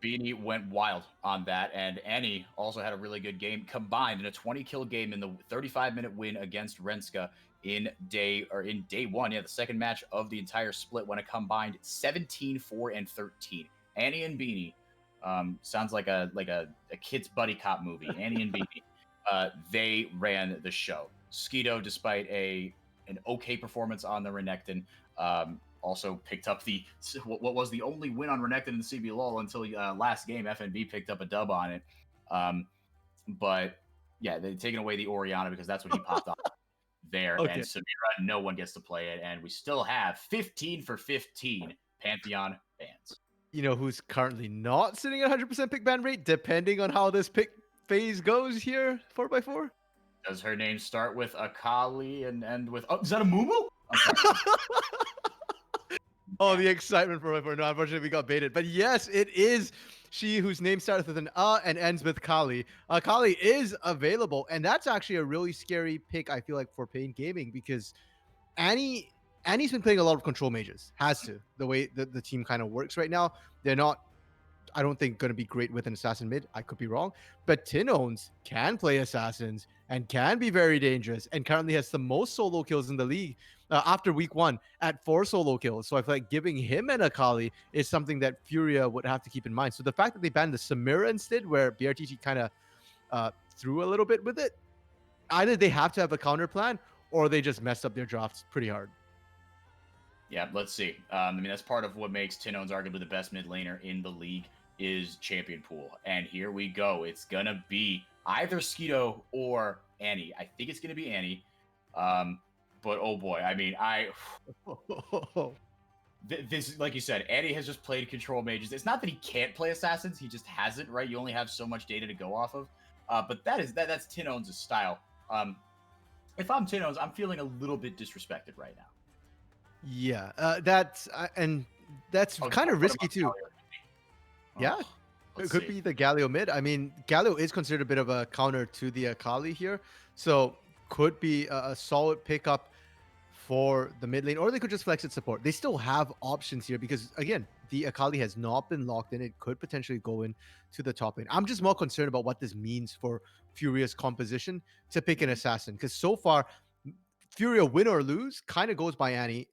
Beanie went wild on that, and Annie also had a really good game combined in a 20-kill game in the 35-minute win against Renska in day one. Yeah, the second match of the entire split when it combined 17, 4, and 13. Annie and Beanie sounds like a kid's buddy cop movie. Annie and Beanie, they ran the show. Skeeto, despite an okay performance on the Renekton, also picked up what was the only win on Renekton in the CBLOL until last game. FNB picked up a dub on it. But yeah, they've taken away the Orianna because that's what he popped off there. Okay. And Samira, no one gets to play it. And we still have 15 for 15 Pantheon bans. You know who's currently not sitting at 100% pick ban rate, depending on how this pick phase goes here, 4x4? Does her name start with Akali and end with... Oh, is that a Mumu? Oh, the excitement for 4x4. No, unfortunately, we got baited. But yes, it is she whose name starts with an and ends with Kali. Kali is available, and that's actually a really scary pick, I feel like, for Pain Gaming, because Annie's been playing a lot of control mages. Has to. The way the team kind of works right now. They're not, I don't think, going to be great with an assassin mid. I could be wrong. But Tinones can play assassins and can be very dangerous, and currently has the most solo kills in the league after week 1 at 4 solo kills. So I feel like giving him an Akali is something that Furia would have to keep in mind. So the fact that they banned the Semira instead, where BRTT kind of threw a little bit with it, either they have to have a counter plan or they just messed up their drafts pretty hard. Yeah, let's see. I mean, that's part of what makes Tinones arguably the best mid laner in the league is champion pool. And here we go. It's going to be either Skeeto or Annie. I think it's going to be Annie. But oh boy, I mean, this, like you said, Annie has just played control mages. It's not that he can't play assassins, he just hasn't, right? You only have so much data to go off of. But that's Tinones' style. If I'm Tinones, I'm feeling a little bit disrespected right now. Yeah, that's kind of risky too. Yeah, it could be the Galio mid. I mean, Galio is considered a bit of a counter to the Akali here, so could be a solid pickup for the mid lane, or they could just flex it support. They still have options here because, again, the Akali has not been locked in. It could potentially go in to the top lane. I'm just more concerned about what this means for Furia's composition to pick an assassin, because so far, Furia, win or lose, kind of goes by Annie,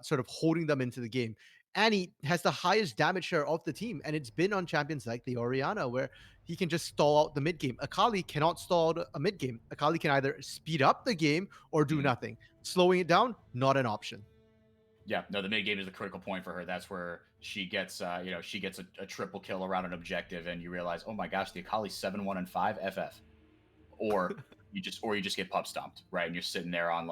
sort of holding them into the game. Annie has the highest damage share of the team, and it's been on champions like the Orianna, where he can just stall out the mid game. Akali cannot stall out a mid game. Akali can either speed up the game or do nothing. Slowing it down, not an option. Yeah, no, the mid game is the critical point for her. That's where she gets, she gets a triple kill around an objective, and you realize, oh my gosh, the Akali's 7-1 and 5 FF, or you just get pub stomped, right? And you're sitting there on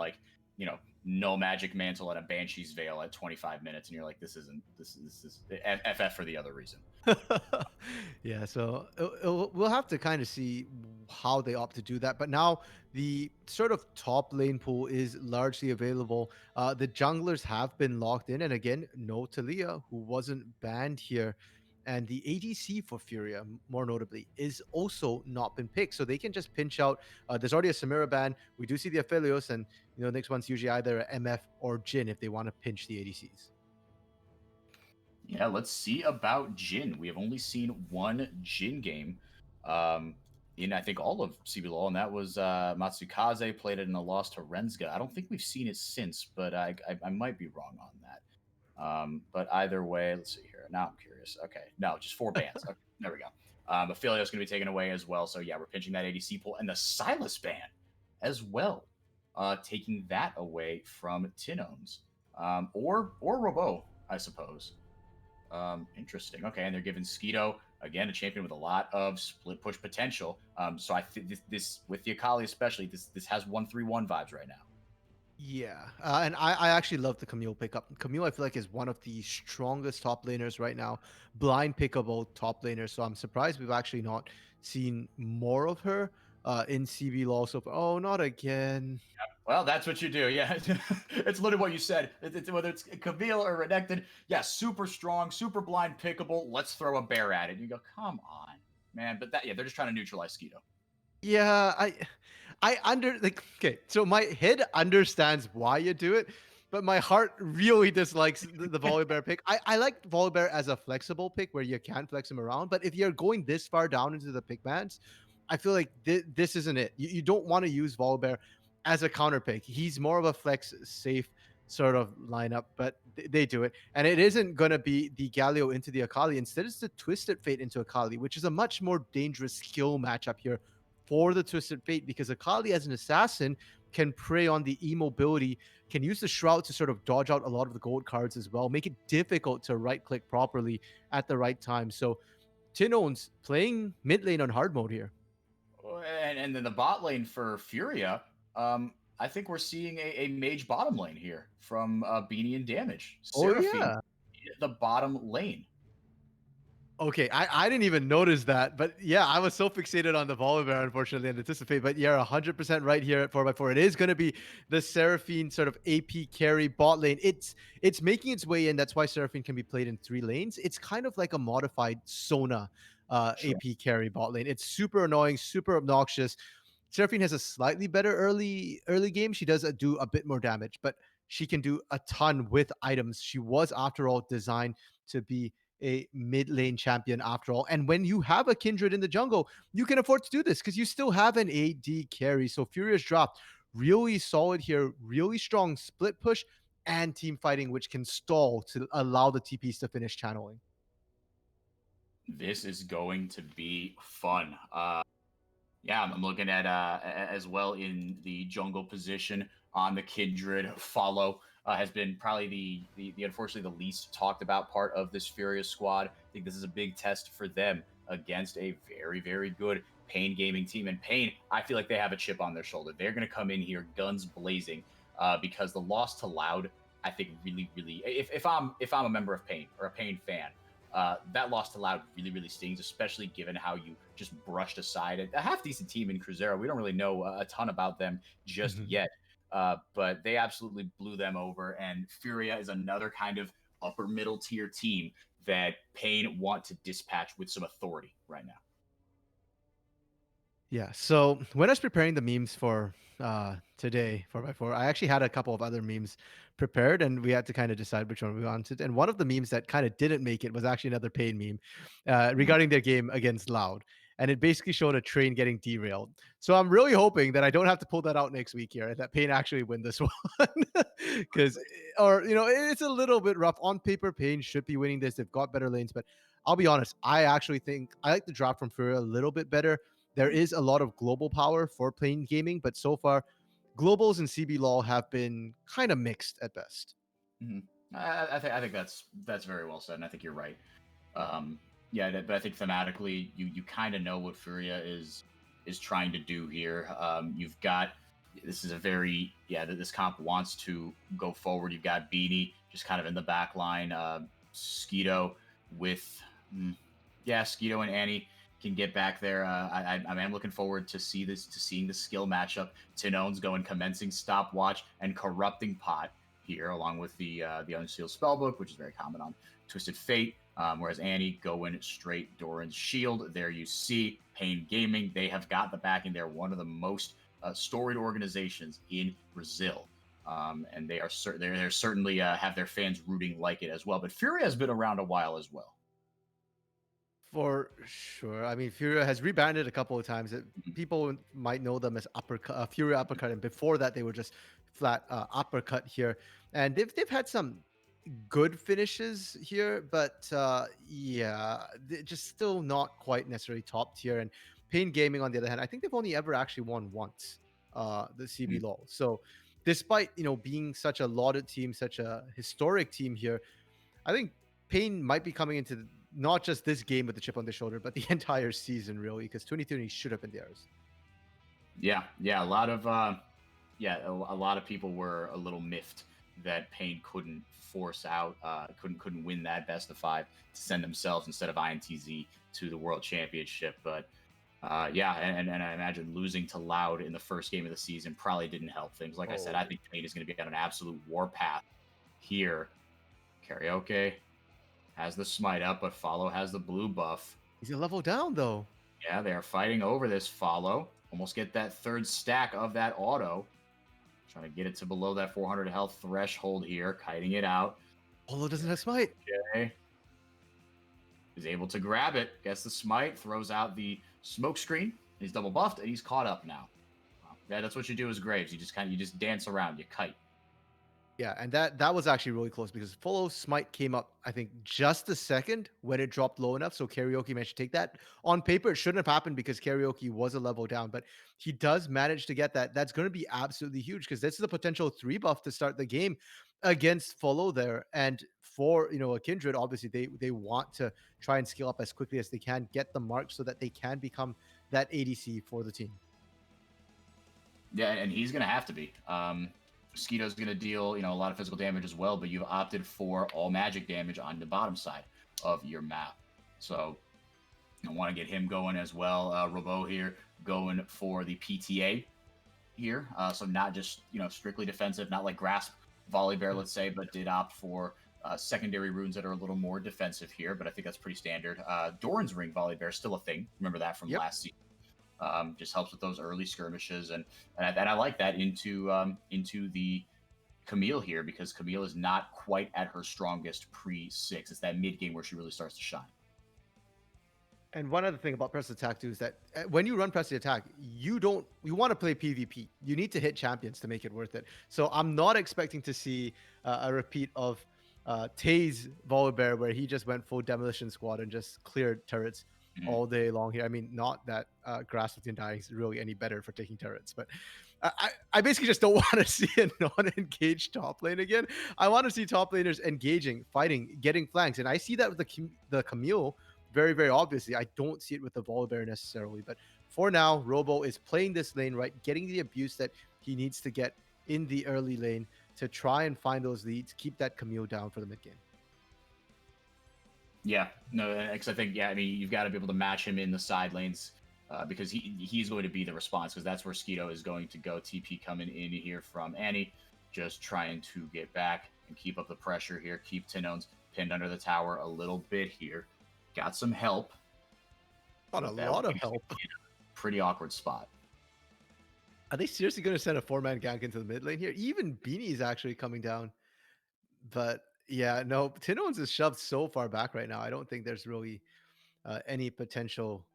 no magic mantle and a Banshee's Veil at 25 minutes, and you're like, this is FF for the other reason. Yeah, so we'll have to kind of see how they opt to do that. But now the sort of top lane pool is largely available. The junglers have been locked in, and again, no Talia, who wasn't banned here. And the ADC for Furia, more notably, is also not been picked. So they can just pinch out. There's already a Samira ban. We do see the Aphelios, and the next one's usually either a MF or Jhin if they want to pinch the ADCs. Yeah, let's see about Jhin. We have only seen one Jhin game in, I think, all of CBLOL, and that was Matsukaze played it in a loss to Renzga. I don't think we've seen it since, but I might be wrong on that. But either way, let's see here. Now I'm curious. Okay, no, just 4 bans. Okay, there we go. Aphelios going to be taken away as well. So yeah, we're pinching that ADC pool and the Silas ban as well, taking that away from Tinones or Robo, I suppose. Interesting. Okay, and they're giving Skeeto again a champion with a lot of split push potential. So I think this with the Akali especially, this has 1-3-1 vibes right now. Yeah, and I actually love the Camille pickup. Camille, I feel like, is one of the strongest top laners right now, blind pickable top laners. So I'm surprised we've actually not seen more of her in CBLOL. So, oh, not again. Yeah, well, that's what you do. Yeah, it's literally what you said. Whether it's Camille or Renekton, yeah, super strong, super blind pickable. Let's throw a bear at it. You go, come on, man. But they're just trying to neutralize Skeeto. Yeah, okay, so my head understands why you do it, but my heart really dislikes the Volibear pick. I like Volibear as a flexible pick where you can flex him around, but if you're going this far down into the pick bands, I feel like this isn't it. You don't want to use Volibear as a counter pick. He's more of a flex safe sort of lineup, but they do it. And it isn't going to be the Galio into the Akali. Instead, it's the Twisted Fate into Akali, which is a much more dangerous skill matchup here for the Twisted Fate because Akali as an assassin can prey on the e-mobility, can use the Shroud to sort of dodge out a lot of the gold cards as well, make it difficult to right-click properly at the right time. So Tinone's playing mid lane on hard mode here. And then the bot lane for Furia, I think we're seeing a mage bottom lane here from Beanie and Damage. Oh, Seraphine, yeah. the bottom lane. Okay, I didn't even notice that, but yeah, I was so fixated on the Volibear, unfortunately, and anticipate. But you're 100% right here at 4x4. It is going to be the Seraphine sort of AP carry bot lane. It's making its way in. That's why Seraphine can be played in 3 lanes. It's kind of like a modified Sona Sure. AP carry bot lane. It's super annoying, super obnoxious. Seraphine has a slightly better early game. She does do a bit more damage, but she can do a ton with items. She was, after all, designed to be a mid lane champion after all. And when you have a Kindred in the jungle, you can afford to do this because you still have an AD carry. So Furious dropped really solid here, really strong split push and team fighting, which can stall to allow the TPs to finish channeling. This is going to be fun. Yeah, I'm looking at as well in the jungle position on the Kindred. Follow has been probably the unfortunately the least talked about part of this Furious squad. I think this is a big test for them against a very good Pain Gaming team. And Pain, I feel like they have a chip on their shoulder. They're going to come in here guns blazing because the loss to Loud, I think really if I'm a member of Pain or a Pain fan, that loss to Loud really stings, especially given how you just brushed aside a half decent team in Cruzeiro. We don't really know a ton about them just yet, but they absolutely blew them over. And Furia is another kind of upper middle tier team that Pain want to dispatch with some authority right now. Yeah. So when I was preparing the memes for today, 4x4, I actually had a couple of other memes prepared and we had to kind of decide which one we wanted. And one of the memes that kind of didn't make it was actually another Pain meme regarding their game against Loud. And it basically showed a train getting derailed. So I'm really hoping that I don't have to pull that out next week here and that Pain actually win this one. Because, or, it's a little bit rough. On paper, Pain should be winning this. They've got better lanes. But I'll be honest, I actually think I like the drop from Furia a little bit better. There is a lot of global power for Pain Gaming, but so far, globals and CBLOL have been kind of mixed at best. Mm-hmm. I think that's very well said, and I think you're right. Yeah, but I think thematically, you kind of know what Furia is trying to do here. You've got this is a very this comp wants to go forward. You've got Beanie just kind of in the back line. Skeeto with Skeeto and Annie can get back there. I am looking forward to seeing the skill matchup. Tinone's going commencing stopwatch and corrupting pot here, along with the unsealed spellbook, which is very common on Twisted Fate. Whereas Annie going straight Doran's shield. There you see Pain Gaming. They have got the backing. They're one of the most storied organizations in Brazil. And they're certainly have their fans rooting like it as well. But Furia has been around a while as well. For sure. I mean, Furia has rebranded a couple of times. People might know them as Furia Uppercut, and before that, they were just flat Uppercut here. And they've had some good finishes here, but they're just still not quite necessarily top tier. And Pain Gaming, on the other hand, I think they've only ever actually won once the CBLOL. So despite being such a lauded team, such a historic team here, I think Pain might be coming into not just this game with the chip on the shoulder, but the entire season, really, because 2020 should have been theirs. Yeah, a lot of a lot of people were a little miffed that Pain couldn't force out, couldn't win that best of 5 to send themselves instead of INTZ to the World Championship. But and I imagine losing to Loud in the first game of the season probably didn't help things. Like I said, I think Pain is going to be on an absolute warpath here. Karaoke has the smite up, but Follow has the blue buff. He's a level down, though. Yeah, they are fighting over this Follow. Almost get that third stack of that auto. Trying to get it to below that 400 health threshold here, kiting it out. Polo doesn't have smite. Okay. Is able to grab it, gets the smite, throws out the smoke screen. He's double buffed, and he's caught up now. Yeah, that's what you do as Graves. You just dance around, you kite. Yeah, and that was actually really close because Polo's smite came up, I think, just a second when it dropped low enough. So Karaoke managed to take that. On paper, it shouldn't have happened because Karaoke was a level down, but he does manage to get that. That's going to be absolutely huge because this is a potential 3 buff to start the game against Follow there. And for a Kindred, obviously they want to try and scale up as quickly as they can, get the mark so that they can become that ADC for the team. Yeah, and he's going to have to be. Skeeto's going to deal, a lot of physical damage as well, but you've opted for all magic damage on the bottom side of your map. So I want to get him going as well. Robo here going for the PTA here. So not just, strictly defensive, not like Grasp Volley Bear, let's say, but did opt for secondary runes that are a little more defensive here, but I think that's pretty standard. Doran's Ring Volley Bear is still a thing. Remember that from last season. Just helps with those early skirmishes, and I like that into the Camille here because Camille is not quite at her strongest pre-6. It's that mid game where she really starts to shine. And one other thing about press attack too is that when you run press attack, you want to play PvP. You need to hit champions to make it worth it. So I'm not expecting to see a repeat of Tay's Volibear where he just went full demolition squad and just cleared turrets all day long here. I mean, not that Grass with Dying is really any better for taking turrets, but I basically just don't want to see a non-engaged top lane again. I want to see top laners engaging, fighting, getting flanks, and I see that with the Camille very, very obviously. I don't see it with the Volibear necessarily, but for now, Robo is playing this lane right, getting the abuse that he needs to get in the early lane to try and find those leads, keep that Camille down for the mid game. Yeah, no, because I think, you've got to be able to match him in the side lanes because he's going to be the response because that's where Skeeto is going to go. TP coming in here from Annie, just trying to get back and keep up the pressure here. Keep Tinones pinned under the tower a little bit here. Got some help. Got a lot of help. Pretty awkward spot. Are they seriously going to send a 4-man gank into the mid lane here? Even Beanie's actually coming down. But yeah, no, Tinones is shoved so far back right now. I don't think there's really any potential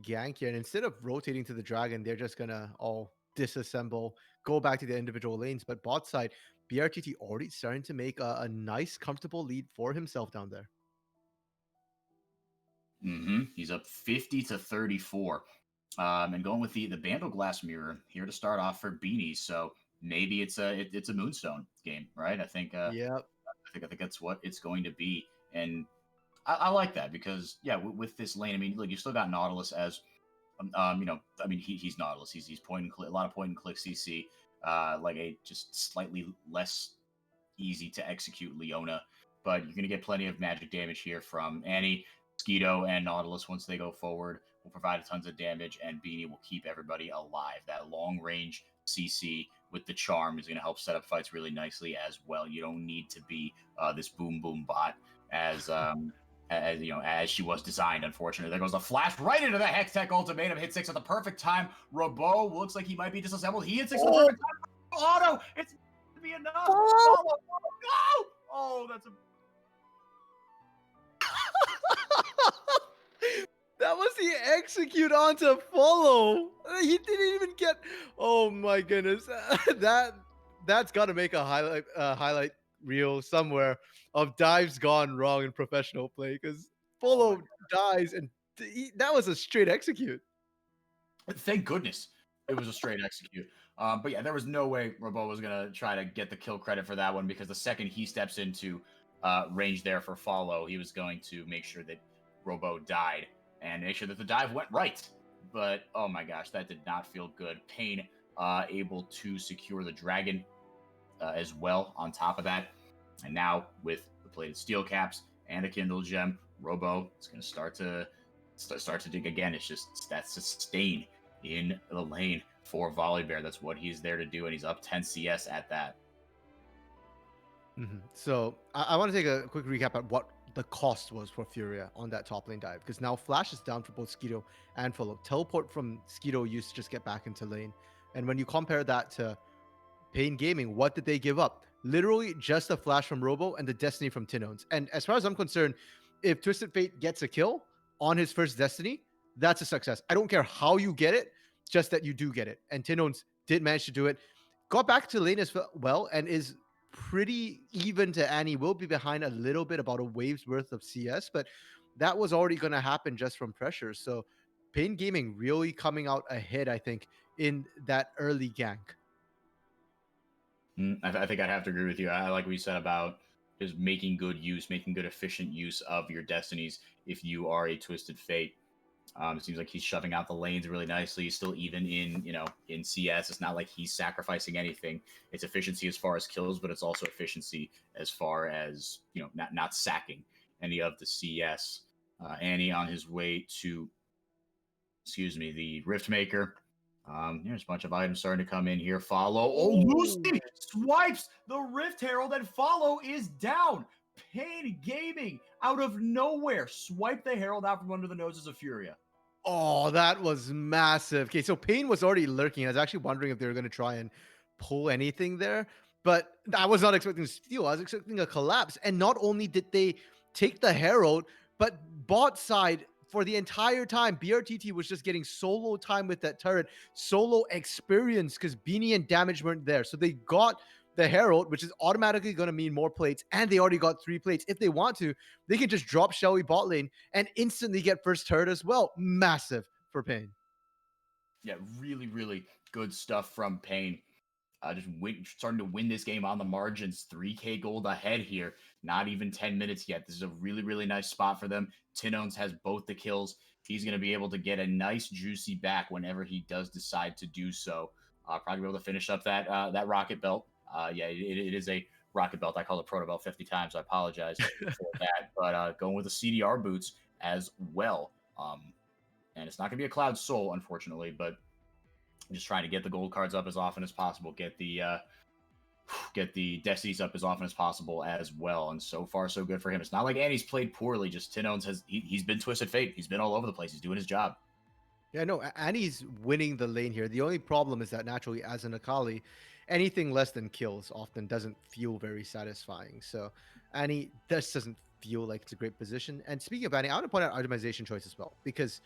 gank here. And instead of rotating to the dragon, they're just going to all disassemble, go back to the individual lanes. But bot side, BRTT already starting to make a nice, comfortable lead for himself down there. He's up 50-34. And going with the Bandle Glass Mirror here to start off for Beanie. So maybe it's a Moonstone game, right? I think yeah. I think that's what it's going to be. And I like that because with this lane, I mean, look, you still got Nautilus as he's Nautilus. He's point and click, a lot of point and click CC, like a just slightly less easy to execute Leona, but you're gonna get plenty of magic damage here from Annie, Skeeto, and Nautilus once they go forward. Will provide tons of damage, and Beanie will keep everybody alive. That long range CC with the charm is going to help set up fights really nicely as well. You don't need to be this boom boom bot as she was designed. Unfortunately, there goes a flash right into the Hex Tech ultimatum. Hit 6 at the perfect time. Robo looks like he might be disassembled. He hit 6 at the perfect time. Auto. It's going to be enough. Oh, no! Oh, that's a. That was the execute onto follow. He didn't even get. Oh my goodness, that's got to make a highlight reel somewhere of dives gone wrong in professional play because follow dies and that was a straight execute. Thank goodness it was a straight execute. But yeah, there was no way Robo was gonna try to get the kill credit for that one because the second he steps into range there for follow, he was going to make sure that Robo died and make sure that the dive went right. But oh my gosh, that did not feel good. Pain able to secure the dragon as well on top of that. And now with the plated steel caps and a Kindle gem, Robo is going to start to dig again. It's just that sustain in the lane for Volibear. That's what he's there to do, and he's up 10 CS at that. So I want to take a quick recap at what the cost was for Furia on that top lane dive, because now Flash is down for both Skeeto and Follow. Teleport from Skeeto used to just get back into lane, and when you compare that to Pain Gaming, what did they give up? Literally just a flash from Robo and the Destiny from Tinones. And as far as I'm concerned, if Twisted Fate gets a kill on his first Destiny, that's a success. I don't care how you get it, just that you do get it. And Tinones did manage to do it. Got back to lane as well and is pretty even to Annie. Will be behind a little bit, about a wave's worth of CS, but that was already going to happen just from pressure. So Pain Gaming really coming out ahead, I think, in that early gank. I think I'd have to agree with you. I like what you said about just making good use, making good efficient use of your destinies if you are a Twisted Fate. It seems like he's shoving out the lanes really nicely. He's still even in CS. It's not like he's sacrificing anything. It's efficiency as far as kills, but it's also efficiency as far as not sacking any of the CS. Annie on his way to, the Rift Maker. There's a bunch of items starting to come in here. Follow. Oh, Lucy swipes the Rift Herald, and Follow is down. Pain Gaming out of nowhere swipe the Herald out from under the noses of Furia. Oh, that was massive. Okay, so Pain was already lurking. I was actually wondering if they were going to try and pull anything there, but I was not expecting steal. I was expecting a collapse. And not only did they take the Herald, but bot side for the entire time, BRTT was just getting solo time with that turret, solo experience, because Beanie and Damage weren't there. So they got the Herald, which is automatically going to mean more plates, and they already got 3 plates. If they want to, they can just drop Shelly bot lane and instantly get first turret as well. Massive for Pain. Yeah, really, really good stuff from Pain. Starting to win this game on the margins. 3K gold ahead here. Not even 10 minutes yet. This is a really, really nice spot for them. Tinones has both the kills. He's going to be able to get a nice juicy back whenever he does decide to do so. Probably be able to finish up that rocket belt. It is a rocket belt. I called it proto belt 50 times. I apologize for that. But going with the CDR boots as well. And it's not going to be a Cloud Soul, unfortunately, but just trying to get the gold cards up as often as possible, get the Destinies up as often as possible as well. And so far, so good for him. It's not like Annie's played poorly. Just Tinones he's been Twisted Fate. He's been all over the place. He's doing his job. Yeah, no, Annie's winning the lane here. The only problem is that naturally, as an Akali, anything less than kills often doesn't feel very satisfying. So Annie just doesn't feel like it's a great position. And speaking of Annie, I want to point out itemization choice as well, because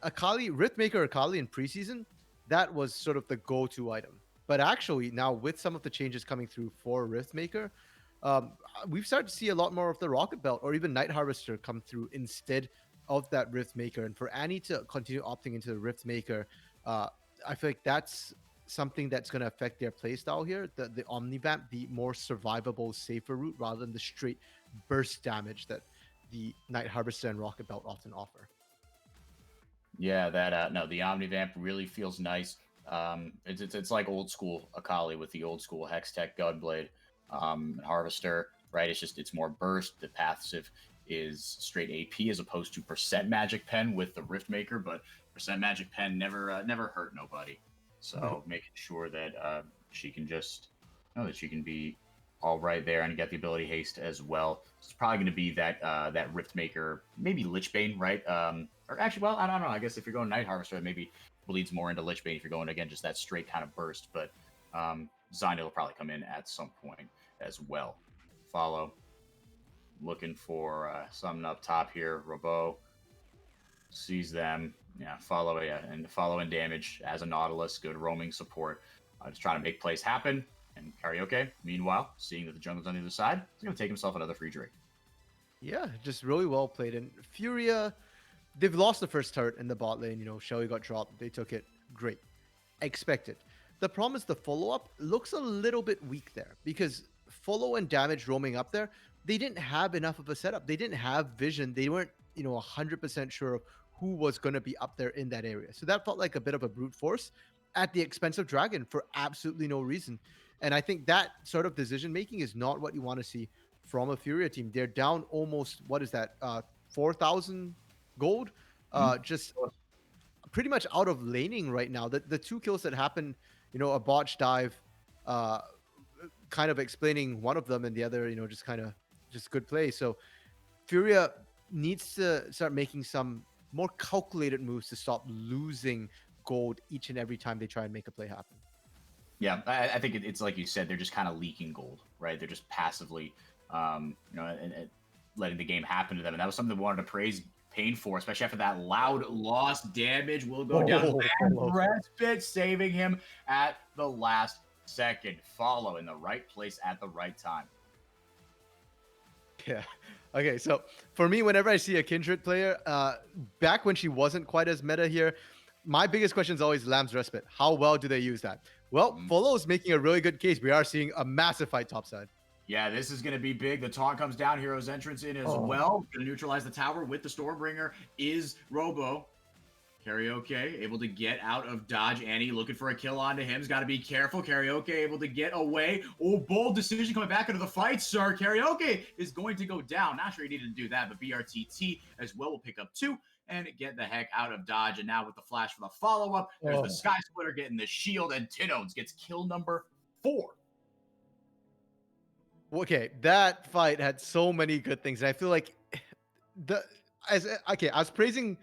Akali, Riftmaker Akali in preseason, that was sort of the go-to item. But actually, now with some of the changes coming through for Riftmaker, we've started to see a lot more of the Rocket Belt or even Night Harvester come through instead of that Riftmaker. And for Annie to continue opting into the Riftmaker, I feel like that's something that's going to affect their playstyle here. The Omnivamp, the more survivable, safer route rather than the straight burst damage that the Night Harvester and Rocket Belt often offer. Yeah, the Omnivamp really feels nice. It's like old school Akali with the old school Hextech Gunblade Harvester, right? It's more burst. The passive is straight AP as opposed to percent magic pen with the Riftmaker, but percent magic pen never hurt nobody. So making sure that she can just know that she can be all right there and get the ability haste as well. It's probably going to be that Riftmaker, maybe Lichbane, right? Or actually, well, I don't know. I guess if you're going Night Harvester, it maybe bleeds more into Lichbane if you're going, again, just that straight kind of burst. But Zyna will probably come in at some point as well. Follow. Looking for something up top here. Robo sees them. Yeah, Follow and damage as a Nautilus. Good roaming support. Just trying to make plays happen. And Karaoke, meanwhile, seeing that the jungle's on the other side, he's going to take himself another free drink. Yeah, just really well played. And Furia, they've lost the first turret in the bot lane. Shelly got dropped. They took it. Great. Expected. The problem is the follow-up looks a little bit weak there because follow and damage roaming up there, they didn't have enough of a setup. They didn't have vision. They weren't, 100% sure of who was going to be up there in that area. So that felt like a bit of a brute force at the expense of Dragon for absolutely no reason. And I think that sort of decision-making is not what you want to see from a Furia team. They're down almost, 4,000 gold? Just pretty much out of laning right now. The 2 kills that happened, a botch dive, kind of explaining one of them and the other, just good play. So Furia needs to start making some more calculated moves to stop losing gold each and every time they try and make a play happen. Yeah, I think it's like you said, they're just kind of leaking gold, right? They're just passively, and letting the game happen to them. And that was something we wanted to praise Pain for, especially after that loud loss. Damage will go down. And Respite saving him at the last second. Follow in the right place at the right time. Yeah. Okay, so for me, whenever I see a Kindred player, back when she wasn't quite as meta here, my biggest question is always Lamb's Respite. How well do they use that? Well, Follow is making a really good case. We are seeing a massive fight topside. Yeah, this is going to be big. The taunt comes down. Hero's entrance in as well. Going to neutralize the tower with the Stormbringer is Robo. Karaoke able to get out of dodge. Annie looking for a kill onto him. He's got to be careful. Karaoke able to get away. Oh, bold decision coming back into the fight, sir. Karaoke is going to go down. Not sure he needed to do that, but BRTT as well will pick up 2 and get the heck out of dodge. And now with the flash for the follow-up, there's the Sky Splitter getting the shield, and Tinones gets kill number 4. Okay, that fight had so many good things, and I feel like I was praising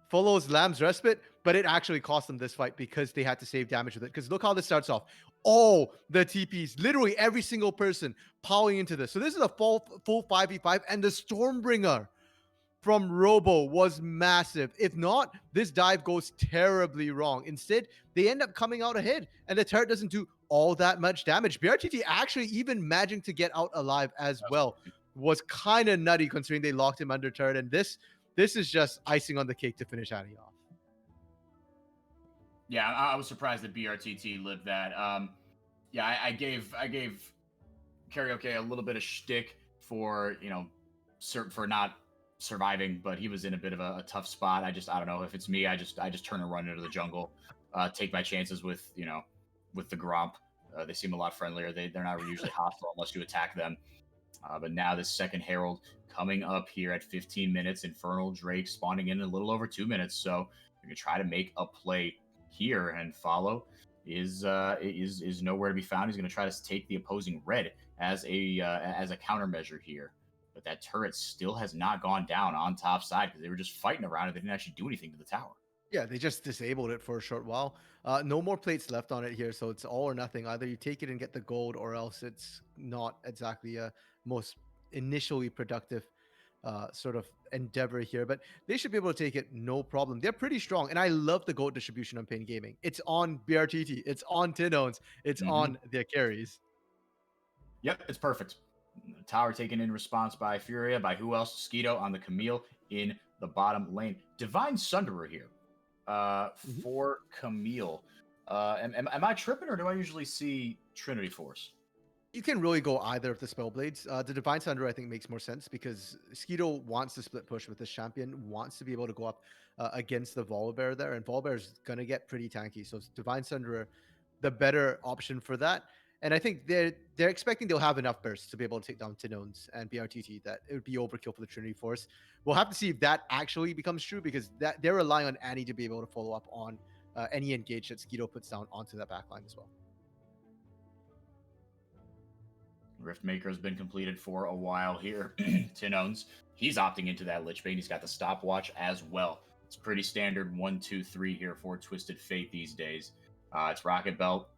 Follow's Lamb's Respite, but it actually cost them this fight because they had to save damage with it. Because look how this starts off. All the TPs, literally every single person powering into this. So this is a full 5v5, and the Stormbringer from Robo was massive. If not, this dive goes terribly wrong. Instead, they end up coming out ahead, and the turret doesn't do all that much damage. BRTT actually even managing to get out alive as well was kind of nutty considering they locked him under turret, and this is just icing on the cake to finish Annie off. Yeah, I was surprised that BRTT lived that. Yeah, I gave Karaoke a little bit of shtick for for not surviving, but he was in a bit of a tough spot. I don't know if it's me. I just turn and run into the jungle, take my chances with with the Gromp. They seem a lot friendlier. They're not usually hostile unless you attack them. But now this second Herald coming up here at 15 minutes. Infernal Drake spawning in a little over 2 minutes. So you're gonna try to make a play here, and Follow is nowhere to be found. He's gonna try to take the opposing red as a countermeasure here. But that turret still has not gone down on top side because they were just fighting around it. They didn't actually do anything to the tower. Yeah, they just disabled it for a short while. No more plates left on it here, so it's all or nothing. Either you take it and get the gold, or else it's not exactly a most initially productive sort of endeavor here. But they should be able to take it no problem. They're pretty strong, and I love the gold distribution on Pain Gaming. It's on BRTT, it's on Tinones, it's on their carries. Yep, it's perfect. The tower taken in response by Furia. By who else? Skeeto on the Camille in the bottom lane. Divine Sunderer here for Camille. Am I tripping, or do I usually see Trinity Force? You can really go either of the Spellblades. The Divine Sunder, I think, makes more sense because Skeeto wants to split push with this champion, wants to be able to go up against the Volibear there, and Volibear is going to get pretty tanky. So Divine Sunder, the better option for that. And I think they're expecting they'll have enough bursts to be able to take down Tinones and BRTT that it would be overkill for the Trinity Force. We'll have to see if that actually becomes true, because they're relying on Annie to be able to follow up on any engage that Skeeto puts down onto that backline as well. Riftmaker has been completed for a while here. Tinones, he's opting into that Lichbane. He's got the stopwatch as well. It's pretty standard 1, 2, 3 here for Twisted Fate these days. It's Rocket Belt,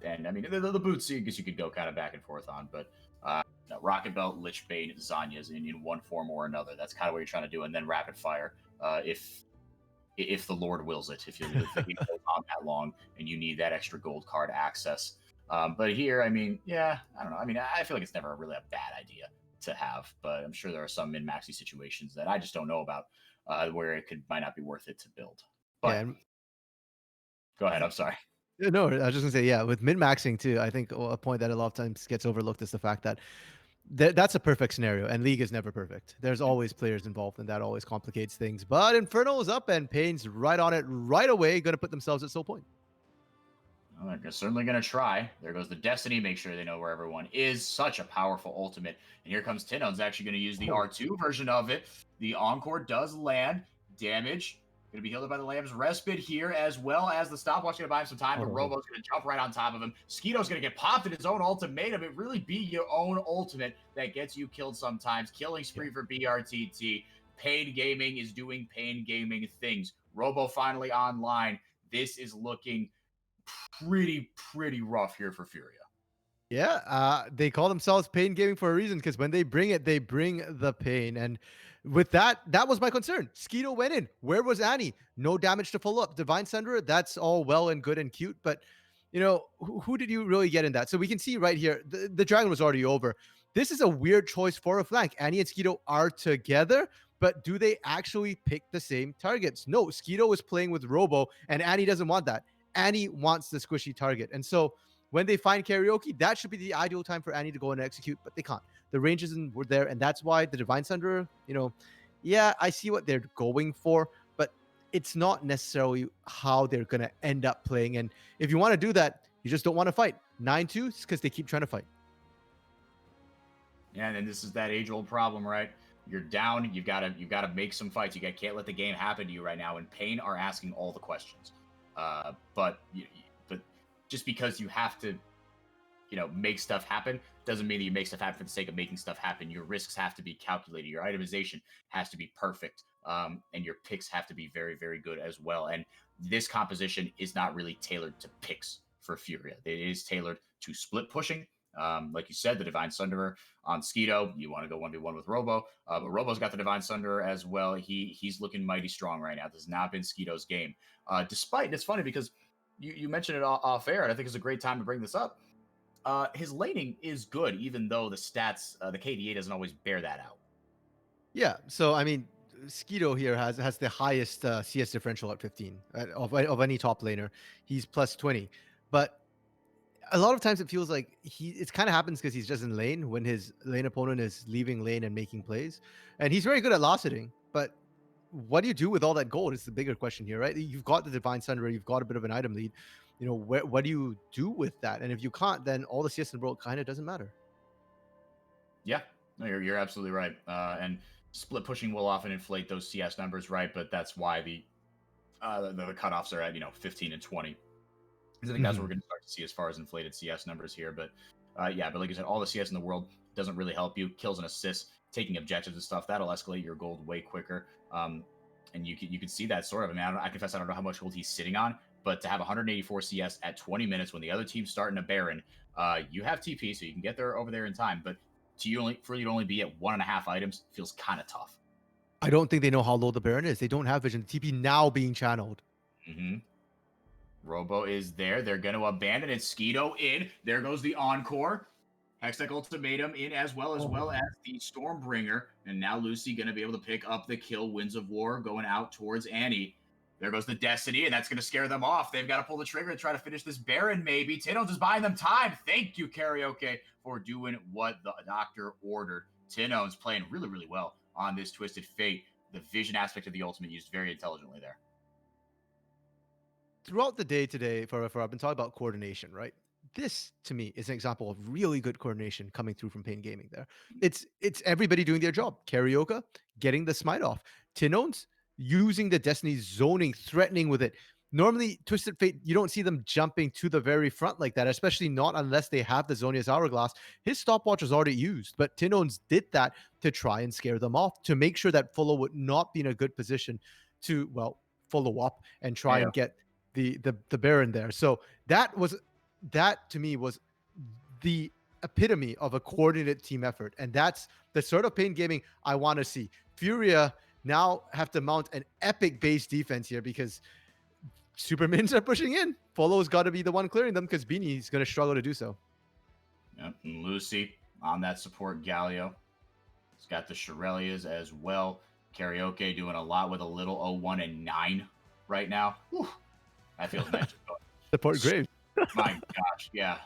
and I mean the boots. I guess you could go kind of back and forth on, but Rocket Belt, Lichbane, Zanya's in one form or another. That's kind of what you're trying to do, and then Rapid Fire if the Lord wills it. If you goes on that long and you need that extra gold card access. But here, I mean, yeah, I don't know. I mean, I feel like it's never really a bad idea to have, but I'm sure there are some min-maxy situations that I just don't know about where it might not be worth it to build. But go ahead. I'm sorry. No, I was just gonna say, yeah, with min-maxing too, I think a point that a lot of times gets overlooked is the fact that that's a perfect scenario, and League is never perfect. There's always players involved, and that always complicates things. But Infernal is up, and Pain's right on it right away, going to put themselves at soul point. Well, they're certainly going to try. There goes the Destiny. Make sure they know where everyone is. Such a powerful ultimate. And here comes Tinone's actually going to use the R2 version of it. The Encore does land. Damage. Going to be healed by the Lamb's Respite here, as well as the stopwatch going to buy him some time. But Robo's going to jump right on top of him. Skeeto's going to get popped in his own ultimatum. It really be your own ultimate that gets you killed sometimes. Killing spree for BRTT. Pain Gaming is doing Pain Gaming things. Robo finally online. This is looking pretty rough here for Furia. Yeah, they call themselves pain gaming for a reason because when they bring it, they bring the pain. And with that, that was my concern. Skeeto went in. Where was Annie? No damage to follow up. Divine Sunderer, that's all well and good and cute, but who did you really get in that? So we can see right here, the dragon was already over. This is a weird choice for a flank. Annie and Skeeto are together, but do they actually pick the same targets? No, Skeeto is playing with Robo, and Annie doesn't want that. Annie wants the squishy target. And so when they find Karaoke, that should be the ideal time for Annie to go and execute, but they can't. The ranges were there, and that's why the Divine Sunderer, yeah, I see what they're going for, but it's not necessarily how they're going to end up playing. And if you want to do that, you just don't want to fight. 9-2 is because they keep trying to fight. Yeah, and then this is that age-old problem, right? You're down. You've got to make some fights. You can't let the game happen to you right now. And Pain are asking all the questions, but just because you have to, make stuff happen doesn't mean that you make stuff happen for the sake of making stuff happen. Your risks have to be calculated. Your itemization has to be perfect. And your picks have to be very, very good as well. And this composition is not really tailored to picks for Furia. It is tailored to split pushing. Like you said, the Divine Sunderer on Skeeto, you want to go 1v1 with Robo, but Robo's got the Divine Sunderer as well. He's looking mighty strong right now. This has not been Skeeto's game. Despite, it's funny because you mentioned it off air, and I think it's a great time to bring this up. His laning is good, even though the stats, the KDA doesn't always bear that out. Yeah, so I mean, Skeeto here has the highest CS differential at 15 of any top laner. He's plus 20, but a lot of times it feels like it kind of happens because he's just in lane when his lane opponent is leaving lane and making plays, and he's very good at last hitting. But what do you do with all that gold is the bigger question here, right? You've got the Divine Sunderer, you've got a bit of an item lead. What do you do with that? And if you can't, then all the CS in the world kind of doesn't matter. Yeah, no, you're absolutely right. And split pushing will often inflate those CS numbers, right? But that's why the cutoffs are at 15 and 20. I think that's what we're going to start to see as far as inflated CS numbers here. But but like I said, all the CS in the world doesn't really help you. Kills and assists, taking objectives and stuff, that'll escalate your gold way quicker. And you can see that sort of. I mean, I confess I don't know how much gold he's sitting on, but to have 184 CS at 20 minutes when the other team's starting a Baron, you have TP, so you can get there over there in time. But for you to only be at 1.5 items feels kind of tough. I don't think they know how low the Baron is. They don't have vision. TP now being channeled. Robo is there. They're going to abandon it. Skeeto in. There goes the Encore. Hextech Ultimatum in as well as the Stormbringer. And now Lucy going to be able to pick up the kill. Winds of War going out towards Annie. There goes the Destiny, and that's going to scare them off. They've got to pull the trigger and try to finish this Baron, maybe. Tino's just buying them time. Thank you, Karaoke, for doing what the doctor ordered. Tino's playing really, really well on this Twisted Fate. The vision aspect of the ultimate used very intelligently there. Throughout the day today, forever, I've been talking about coordination, right? This, to me, is an example of really good coordination coming through from Pain Gaming there. It's everybody doing their job. Karaoke getting the smite off. Tino's using the Destiny zoning, threatening with it. Normally, Twisted Fate, you don't see them jumping to the very front like that, especially not unless they have the Zonia's Hourglass. His stopwatch was already used, but Tino's did that to try and scare them off, to make sure that Follow would not be in a good position to, follow up and try and get the Baron there. So that to me was the epitome of a coordinated team effort, and that's the sort of Pain Gaming I want to see. Furia now have to mount an epic base defense here because Supermins are pushing in. Follow's got to be the one clearing them because Beanie's going to struggle to do so. Yep, and Lucy on that support Galio. He's got the Shirelias as well. Karaoke doing a lot with a little 01 and 9 right now. Whew. That feels magical. Support Graves. My gosh, yeah.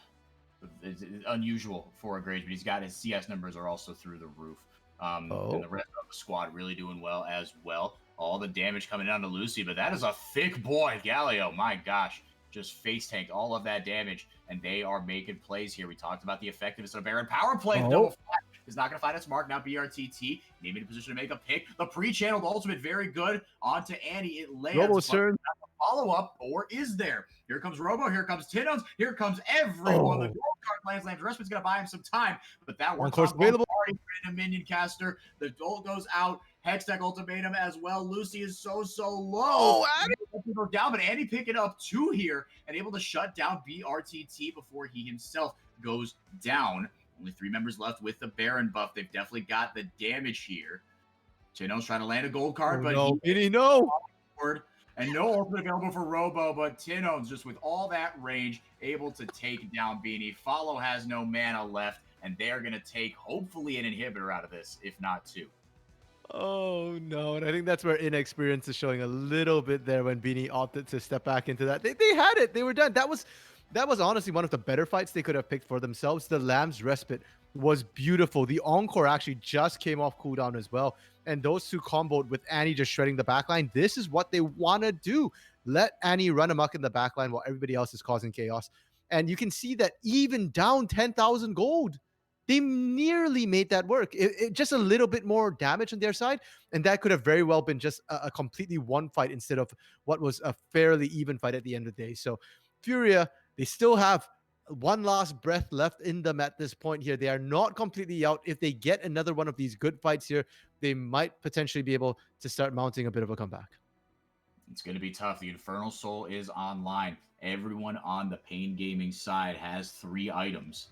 It's unusual for a Graves, but he's got his CS numbers are also through the roof. And the rest of the squad really doing well as well. All the damage coming down to Lucy, but that is a thick boy, Galio. My gosh, just face tanked all of that damage, and they are making plays here. We talked about the effectiveness of Baron power play. Double flat is not going to find its mark. Now BRTT naming a position to make a pick. The pre-channeled ultimate, very good. Onto Annie, it lands. Robo's turn. Follow-up, or is there? Here comes Robo, here comes Tino's, here comes everyone. The gold card lands. Respit's going to buy him some time, but that works course available. A minion caster. The ult goes out. Hextech Ultimatum as well. Lucy is so low. goes down, but Andy picking up 2 here and able to shut down BRTT before he himself goes down. Only 3 members left with the Baron buff. They've definitely got the damage here. Chino's trying to land a gold card, but no, Beanie, no. And no ultimate available for Robo, but Tino's just with all that range, able to take down Beanie. Follow has no mana left, and they're going to take, hopefully, an inhibitor out of this, if not 2. Oh, no. And I think that's where inexperience is showing a little bit there when Beanie opted to step back into that. They had it. They were done. That was honestly one of the better fights they could have picked for themselves. The Lamb's Respite was beautiful. The Encore actually just came off cooldown as well. And those two comboed with Annie just shredding the backline. This is what they want to do. Let Annie run amok in the backline while everybody else is causing chaos. And you can see that even down 10,000 gold, they nearly made that work. It just a little bit more damage on their side. And that could have very well been just a completely one fight instead of what was a fairly even fight at the end of the day. So Furia, they still have one last breath left in them at this point here. They are not completely out. If they get another one of these good fights here, they might potentially be able to start mounting a bit of a comeback. It's going to be tough. The Infernal Soul is online. Everyone on the Pain Gaming side has 3 items.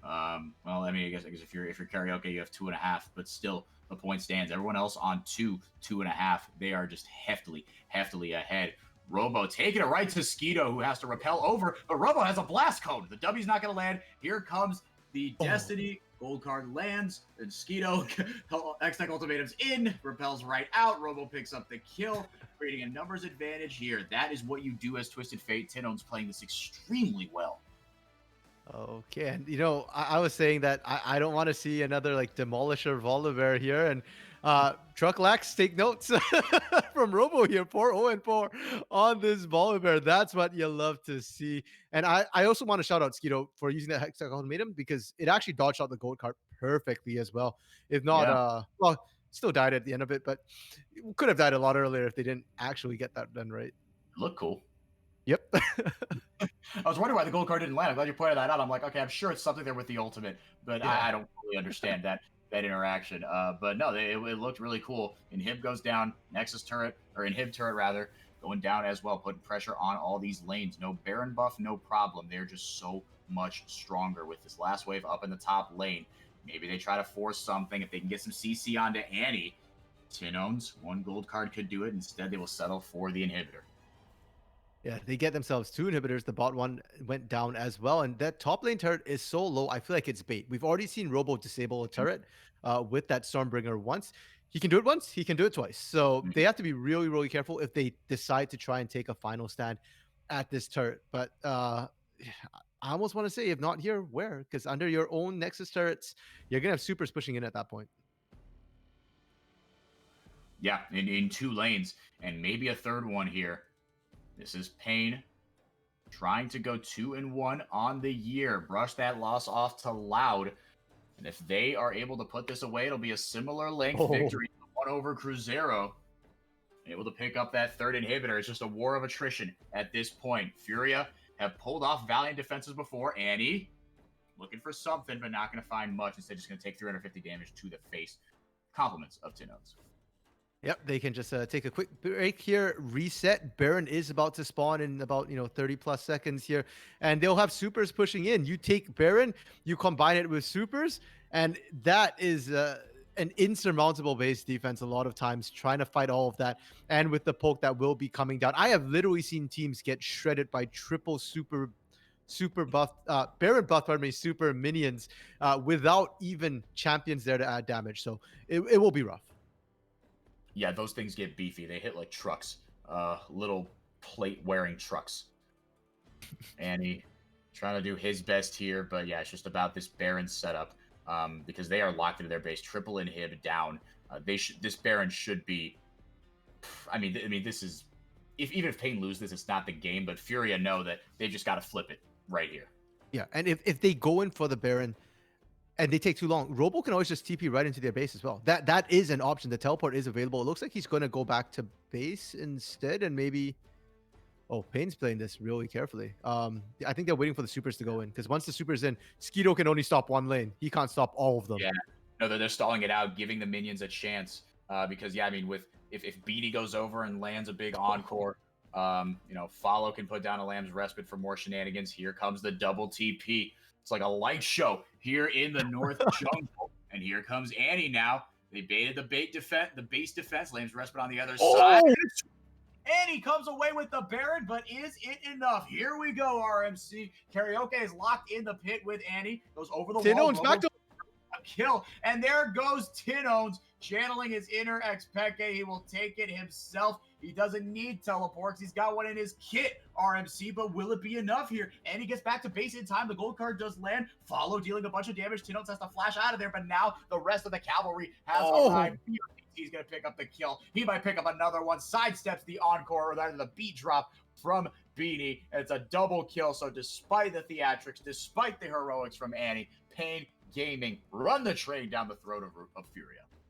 Well, I mean, I guess if you're Karaoke, you have 2.5, but still the point stands. Everyone else on 2.5. They are just heftily ahead. Robo taking it right to Skeeto, who has to rappel over, but Robo has a blast cone. The W's not going to land. Here comes the Destiny. Gold card lands, and Skeeto, X-Tech Ultimatum's in, repels right out. Robo picks up the kill, creating a numbers advantage here. That is what you do as Twisted Fate. Tino's playing this extremely well. Okay, and I was saying that I don't want to see another like Demolisher Volibear here, and Trucklax, take notes from Robo here, 4-0-4 on this Volibear. That's what you love to see. And I also want to shout out Skeeto for using that Hextech Ultimatum because it actually dodged out the gold card perfectly as well. If not, well, still died at the end of it, but could have died a lot earlier if they didn't actually get that done right. Look cool. Yep. I was wondering why the gold card didn't land. I'm glad you pointed that out. I'm like, okay, I'm sure it's something there with the ultimate, but yeah. I don't really understand that interaction. But no, it looked really cool. Inhib goes down, Nexus turret, or Inhib turret rather, going down as well, putting pressure on all these lanes. No Baron buff, no problem. They're just so much stronger with this last wave up in the top lane. Maybe they try to force something. If they can get some CC onto Annie, Tino's 1 gold card could do it. Instead, they will settle for the inhibitor. Yeah, they get themselves 2 inhibitors. The bot one went down as well. And that top lane turret is so low, I feel like it's bait. We've already seen Robo disable a turret with that Stormbringer once. He can do it once, he can do it twice. So they have to be really, really careful if they decide to try and take a final stand at this turret. But I almost want to say, if not here, where? Because under your own Nexus turrets, you're going to have supers pushing in at that point. Yeah, in 2 lanes, and maybe a third one here. This is Pain trying to go 2-1 on the year. Brush that loss off to Loud. And if they are able to put this away, it'll be a similar length victory to 1 over Cruzeiro. Able to pick up that 3rd inhibitor. It's just a war of attrition at this point. Furia have pulled off valiant defenses before. Annie looking for something, but not going to find much. Instead, just going to take 350 damage to the face. Compliments of Tino's. Yep, they can just take a quick break here, reset. Baron is about to spawn in about 30 plus seconds here, and they'll have supers pushing in. You take Baron, you combine it with supers, and that is an insurmountable base defense a lot of times, trying to fight all of that. And with the poke that will be coming down, I have literally seen teams get shredded by triple super buff, Baron buff, super minions without even champions there to add damage. So it will be rough. Yeah, those things get beefy. They hit like trucks, little plate-wearing trucks. Annie trying to do his best here, but yeah, it's just about this Baron setup because they are locked into their base. Triple inhib down. This Baron should be. I mean, this is even if Pain loses this, it's not the game. But Furia know that they've just got to flip it right here. Yeah, and if they go in for the Baron, and they take too long, Robo can always just TP right into their base as well. That is an option. The teleport is available. It looks like he's going to go back to base instead, and maybe... Oh, Pain's playing this really carefully. I think they're waiting for the supers to go in, because once the super's in, Skeeto can only stop 1 lane. He can't stop all of them. Yeah, no, they're stalling it out, giving the minions a chance. Because, yeah, I mean, if Beanie goes over and lands a big encore, Follow can put down a Lamb's Respite for more shenanigans. Here comes the double TP. It's like a light show here in the North Jungle. And here comes Annie now. They baited the base defense. Lamb's Respite on the other side. Annie comes away with the Baron, but is it enough? Here we go, RMC. Karaoke is locked in the pit with Annie. Goes over the wall. Back to a kill. And there goes Tinones channeling his inner Xpeke. He will take it himself. He doesn't need teleports. He's got one in his kit, RMC, but will it be enough here? And he gets back to base in time. The gold card does land. Follow dealing a bunch of damage. Tinones has to flash out of there, but now the rest of the cavalry has arrived. He's going to pick up the kill. He might pick up another one. Sidesteps the encore, or rather the beat drop from Beanie. It's a double kill. So despite the theatrics, despite the heroics from Annie, Pain Gaming run the train down the throat of Furia.